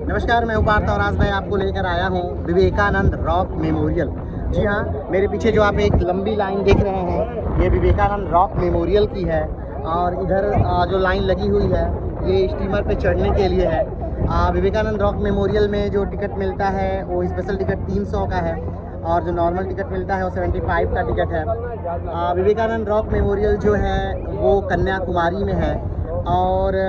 नमस्कार, मैं उपार्थ और आज मैं आपको लेकर आया हूँ विवेकानंद रॉक मेमोरियल। जी हाँ, मेरे पीछे जो आप एक लंबी लाइन देख रहे हैं, ये विवेकानंद रॉक मेमोरियल की है। और इधर जो लाइन लगी हुई है, ये स्टीमर पे चढ़ने के लिए है। विवेकानंद रॉक मेमोरियल में जो टिकट मिलता है वो स्पेशल टिकट 300 का है और जो नॉर्मल टिकट मिलता है वो 75 का टिकट है। विवेकानंद रॉक मेमोरियल जो है वो कन्याकुमारी में है और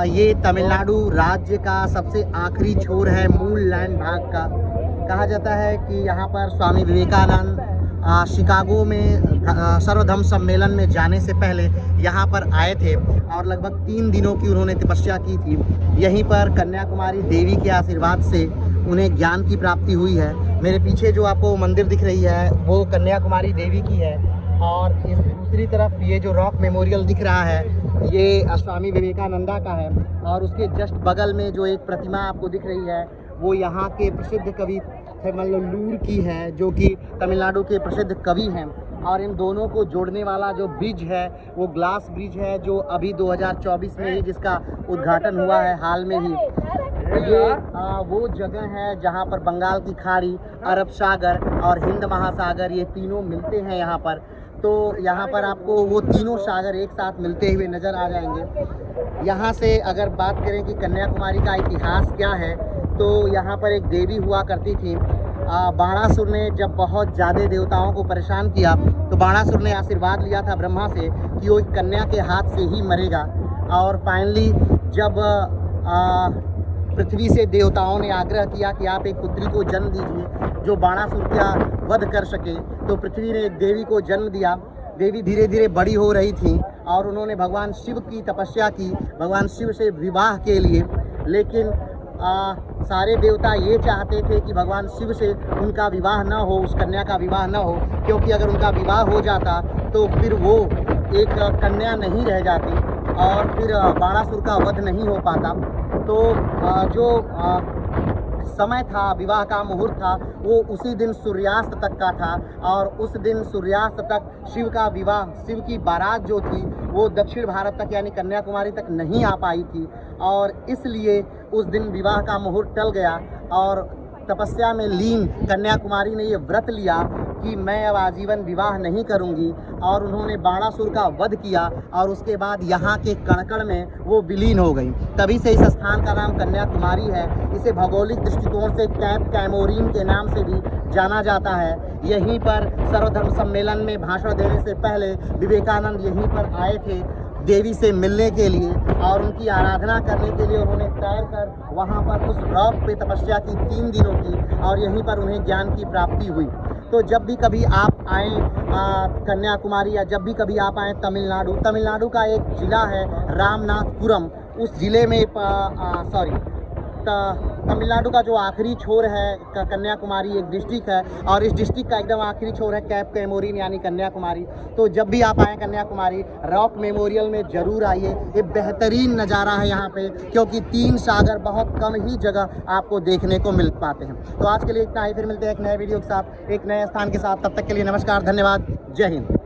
ये तमिलनाडु राज्य का सबसे आखिरी छोर है मूल लैंड भाग का। कहा जाता है कि यहाँ पर स्वामी विवेकानंद शिकागो में सर्वधर्म सम्मेलन में जाने से पहले यहाँ पर आए थे और लगभग 3 दिनों की उन्होंने तपस्या की थी। यहीं पर कन्याकुमारी देवी के आशीर्वाद से उन्हें ज्ञान की प्राप्ति हुई है। मेरे पीछे जो आपको मंदिर दिख रही है वो कन्याकुमारी देवी की है और इस दूसरी तरफ ये जो रॉक मेमोरियल दिख रहा है ये स्वामी विवेकानंदा का है। और उसके जस्ट बगल में जो एक प्रतिमा आपको दिख रही है वो यहाँ के प्रसिद्ध कवि थिरुवल्लुवर की है, जो कि तमिलनाडु के प्रसिद्ध कवि हैं। और इन दोनों को जोड़ने वाला जो ब्रिज है वो ग्लास ब्रिज है, जो अभी 2024 में ही जिसका उद्घाटन हुआ है हाल में ही। ये वो जगह है जहाँ पर बंगाल की खाड़ी, अरब सागर और हिंद महासागर ये तीनों मिलते हैं यहाँ पर। तो यहाँ पर आपको वो तीनों सागर एक साथ मिलते हुए नज़र आ जाएंगे। यहाँ से अगर बात करें कि कन्याकुमारी का इतिहास क्या है, तो यहाँ पर एक देवी हुआ करती थी। बाणासुर ने जब बहुत ज़्यादा देवताओं को परेशान किया तो बाणासुर ने आशीर्वाद लिया था ब्रह्मा से कि वो एक कन्या के हाथ से ही मरेगा। और फाइनली जब पृथ्वी से देवताओं ने आग्रह किया कि आप एक पुत्री को जन्म दीजिए जो बाणासुर का वध कर सके, तो पृथ्वी ने एक देवी को जन्म दिया। देवी धीरे धीरे बड़ी हो रही थी और उन्होंने भगवान शिव की तपस्या की, भगवान शिव से विवाह के लिए। लेकिन सारे देवता ये चाहते थे कि भगवान शिव से उनका विवाह न हो, उस कन्या का विवाह न हो, क्योंकि अगर उनका विवाह हो जाता तो फिर वो एक कन्या नहीं रह जाती और फिर बाणासुर का वध नहीं हो पाता। तो जो समय था, विवाह का मुहूर्त था, वो उसी दिन सूर्यास्त तक का था और उस दिन सूर्यास्त तक शिव का विवाह, शिव की बारात जो थी वो दक्षिण भारत तक यानी कन्याकुमारी तक नहीं आ पाई थी। और इसलिए उस दिन विवाह का मुहूर्त टल गया और तपस्या में लीन कन्याकुमारी ने ये व्रत लिया कि मैं अब आजीवन विवाह नहीं करूंगी। और उन्होंने बाणासुर का वध किया और उसके बाद यहाँ के कण में वो विलीन हो गई। तभी से इस स्थान का नाम कन्याकुमारी है। इसे भौगोलिक दृष्टिकोण से कैप कैमोरीन के नाम से भी जाना जाता है। यहीं पर सर्वधर्म सम्मेलन में भाषण देने से पहले विवेकानंद यहीं पर आए थे देवी से मिलने के लिए और उनकी आराधना करने के लिए। उन्होंने तैर कर वहाँ पर उस रॉक पे तपस्या की 3 दिनों की और यहीं पर उन्हें ज्ञान की प्राप्ति हुई। तो जब भी कभी आप आएँ कन्याकुमारी या जब भी कभी आप आएँ तमिलनाडु का एक ज़िला है रामनाथपुरम, उस ज़िले में तमिलनाडु का जो आखिरी छोर है कन्याकुमारी एक डिस्ट्रिक्ट है और इस डिस्ट्रिक्ट का एकदम आखिरी छोर है कैप कैमोरीन यानी कन्याकुमारी। तो जब भी आप आएँ कन्याकुमारी रॉक मेमोरियल में ज़रूर आइए। ये बेहतरीन नज़ारा है यहाँ पे, क्योंकि 3 सागर बहुत कम ही जगह आपको देखने को मिल पाते हैं। तो आज के लिए इतना ही, फिर मिलते हैं एक नए वीडियो के साथ, एक नए स्थान के साथ। तब तक के लिए नमस्कार, धन्यवाद, जय हिंद।